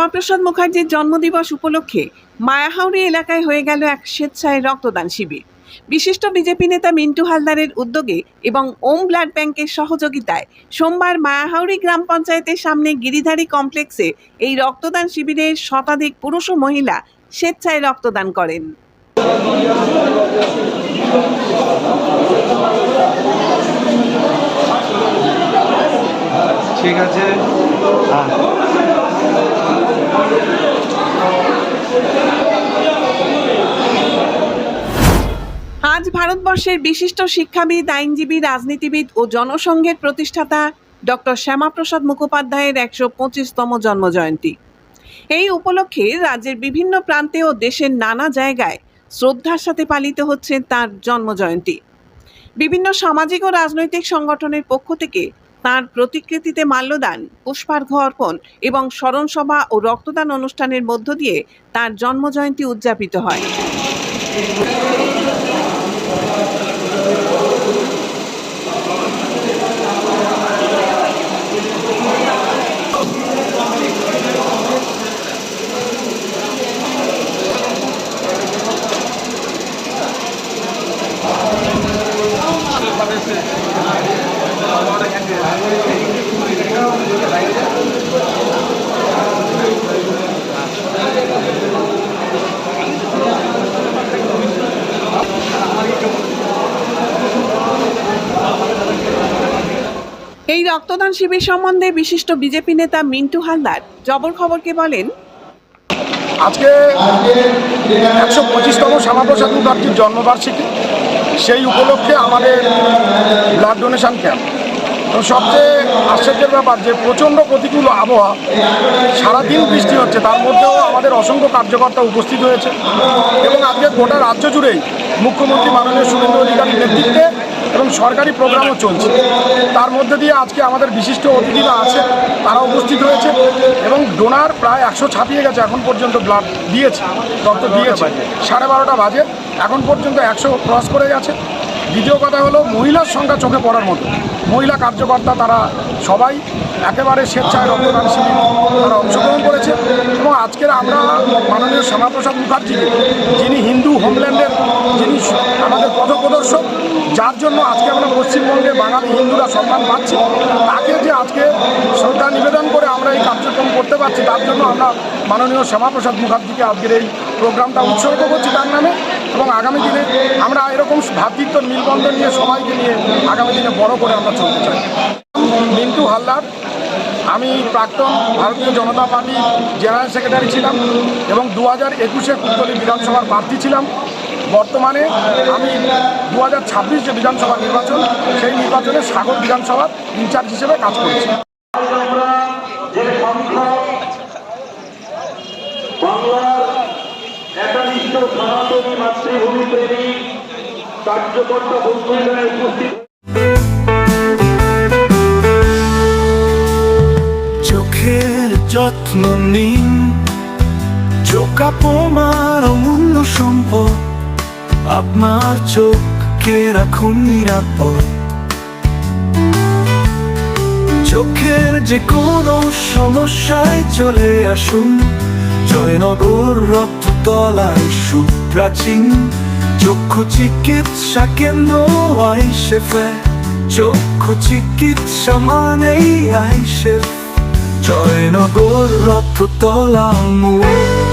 শ্যামাপ্রসাদ মুখার্জির জন্মদিবস উপলক্ষে মায়াহাওড়ি এলাকায় হয়ে গেল এক স্বেচ্ছায় রক্তদান শিবির। বিশিষ্ট বিজেপি নেতা মিন্টু হালদারের উদ্যোগে এবং ওম ব্লাড ব্যাংকের সহযোগিতায় সোমবার মায়াহাওড়ি গ্রাম পঞ্চায়েতের সামনে গিরিধারী কমপ্লেক্সে এই রক্তদান শিবিরে শতাধিক পুরুষ ও মহিলা স্বেচ্ছায় রক্তদান করেন। ঠিক আছে। আজ ভারতবর্ষের বিশিষ্ট শিক্ষাবিদ, আইনজীবী, রাজনীতিবিদ ও জনসংঘের প্রতিষ্ঠাতা ডক্টর শ্যামাপ্রসাদ মুখোপাধ্যায়ের ১২৫তম জন্মজয়ন্তী। এই উপলক্ষে রাজ্যের বিভিন্ন প্রান্তে ও দেশের নানা জায়গায় শ্রদ্ধার সাথে পালিত হচ্ছে তাঁর জন্মজয়ন্তী। বিভিন্ন সামাজিক ও রাজনৈতিক সংগঠনের পক্ষ থেকে তাঁর প্রতিকৃতিতে মাল্যদান, পুষ্পার্ঘ্য অর্পণ এবং স্মরণসভা ও রক্তদান অনুষ্ঠানের মধ্য দিয়ে তাঁর জন্মজয়ন্তী উদযাপিত হয়। এই রক্তদান শিবির সম্বন্ধে বিশিষ্ট বিজেপি নেতা মিন্টু হালদার জবর খবরকে বলেন, আজকে ১২৫তম শ্যামাপ্রসাদ মুখার্জির জন্মবার্ষিকী, সেই উপলক্ষে আমাদের ব্লাড ডোনেশন ক্যাম্প। তো সবচেয়ে আশ্চর্যের ব্যাপার যে প্রচণ্ড প্রতিকূল আবহাওয়া, সারাদিন বৃষ্টি হচ্ছে, তার মধ্যেও আমাদের অসংখ্য কার্যকর্তা উপস্থিত হয়েছে এবং আজকে গোটা রাজ্য জুড়েই মুখ্যমন্ত্রী মাননীয় শুভেন্দু অধিকারীর নেতৃত্বে এবং সরকারি প্রোগ্রামও চলছে। তার মধ্যে দিয়ে আজকে আমাদের বিশিষ্ট অতিথিরা আছে, তারা উপস্থিত হয়েছে এবং ডোনার প্রায় ১০০ ছাপিয়ে গেছে। এখন পর্যন্ত ব্লাড দিয়েছে, রক্ত দিয়েছে। 12:30 বাজে, এখন পর্যন্ত ১০০ ক্রস করে গেছে। দ্বিতীয় কথা হলো, মহিলার সংখ্যা চোখে পড়ার মতো। মহিলা কার্যকর্তা তারা সবাই একেবারে স্বেচ্ছায় রক্তদান শিবির তারা অংশগ্রহণ করেছে এবং আজকের আমরা মাননীয় শ্যামাপ্রসাদ মুখার্জিকে, যিনি হিন্দু হোমল্যান্ডের, যিনি আমাদের পথপ্রদর্শক, যার জন্য আজকে আমরা পশ্চিমবঙ্গে বাঙালি হিন্দুরা সম্মান পাচ্ছি, তাকে যে আজকে শ্রদ্ধা নিবেদন করে আমরা এই কার্যক্রম করতে পারছি, তার জন্য আমরা মাননীয় শ্যামাপ্রসাদ মুখার্জিকে আজকের এই প্রোগ্রামটা উৎসর্গ করছি তার নামে। এবং আগামী দিনে আমরা এরকম ভ্রাতৃত্ব মিলবন্ধন নিয়ে সবাইকে নিয়ে আগামী দিনে বড় করে আমরা চলতে চাই। মিন্টু হালদার, আমি প্রাক্তন ভারতীয় জনতা পার্টি জেনারেল সেক্রেটারি ছিলাম এবং 2021-এ কুলতলি বিধানসভার প্রার্থী ছিলাম। বর্তমানে আমি 2026 যে বিধানসভা নির্বাচন, সেই নির্বাচনে সাগর বিধানসভার ইনচার্জ হিসেবে কাজ করছি। চোখের যত্ন নিন, চোখ আপনার অমূল্য সম্পদ, আপনার চোখকে রাখুন নিরাপদ। চোখের যে কোনো সমস্যায় চলে আসুন, জয়নগর রক্ততলায় সুপ্রাচীন চক্ষু চিকিৎসা কেন্দ্র আইসেফে। চক্ষু চিকিৎসা মানেই আইসেফ, জয়নগর রক্ততলা মোড়।